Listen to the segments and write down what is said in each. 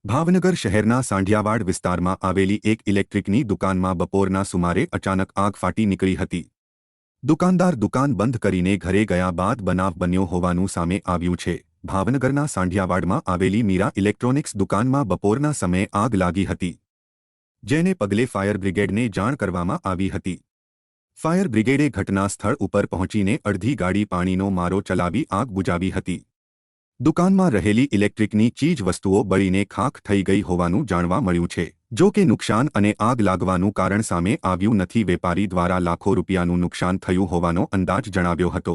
ભાવનગર શહેરના સાંઢિયાવાડ વિસ્તારમાં આવેલી એક ઇલેક્ટ્રિકની દુકાનમાં બપોરના સુમારે અચાનક આગ ફાટી નીકળી હતી। દુકાનદાર દુકાન બંધ કરીને ઘરે ગયા બાદ બનાવ બન્યો હોવાનું સામે આવ્યું છે। ભાવનગરના સાંઢિયાવાડમાં આવેલી મીરા ઇલેક્ટ્રોનિક્સ દુકાનમાં બપોરના સમયે આગ લાગી હતી, જેને પગલે ફાયર બ્રિગેડને જાણ કરવામાં આવી હતી। ફાયર બ્રિગેડે ઘટના સ્થળ ઉપર પહોંચીને અડધી ગાડી પાણીનો મારો ચલાવી આગ બુઝાવી હતી। દુકાનમાં રહેલી ઇલેક્ટ્રિકની ચીજ વસ્તુઓ બળીને ખાખ થઈ ગઈ હોવાનું જાણવા મળ્યું છે। જો કે નુકસાન અને આગ લાગવાનું કારણ સામે આવ્યું નથી। વેપારી દ્વારા લાખો રૂપિયાનું નુકસાન થયું હોવાનો અંદાજ જણાવ્યો હતો।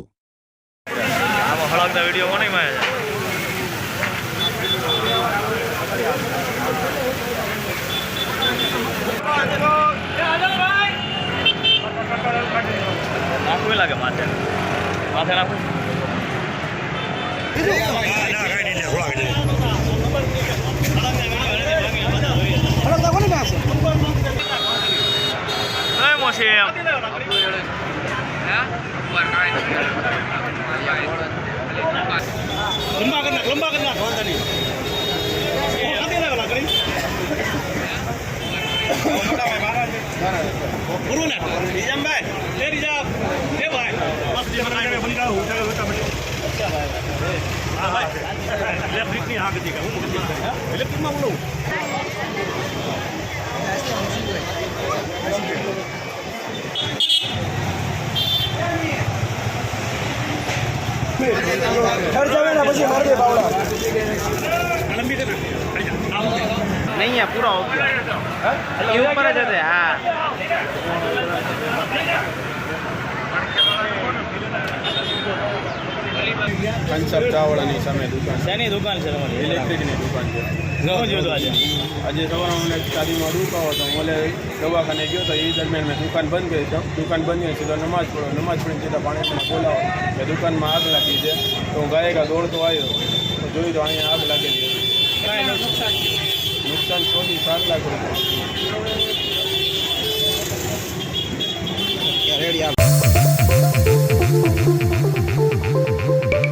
लंबा करना वांधा नहीं बरोबर आहे निजाम भाई ले निजाम ले भाई मस्त जे बनाए बनी का हो जाएगा बेटा अच्छा भाई हां भाई इलेक्ट्रिक नहीं हां गति का इलेक्ट्रिक में बोलो घर जावे ना પછી માર દે બાવડા લંબી કર नहीं है पूरा हो गया ये ऊपर आ जाते हाँ કંચર ચાવડાની સામે દુકાન શેની દુકાન છે તમારી ઇલેક્ટ્રિકની દુકાન છે। ઘણો જોતો આજે સવારમાં મને શાદીમાં રૂપાવો હતો, મને દવાખાને ગયો તો એ દરમિયાન મેં દુકાન બંધ કરી તો દુકાન બંધ કરી સીધો નમાજ પડીને સીધા પાણીમાં બોલાવો કે દુકાનમાં આગ લાગી છે। તો હું ગાયકા દોડતો આવ્યો તો જોયું તો અહીંયા આગ લાગેલી હતી। નુકસાન 6 થી 7 લાખ રૂપિયા।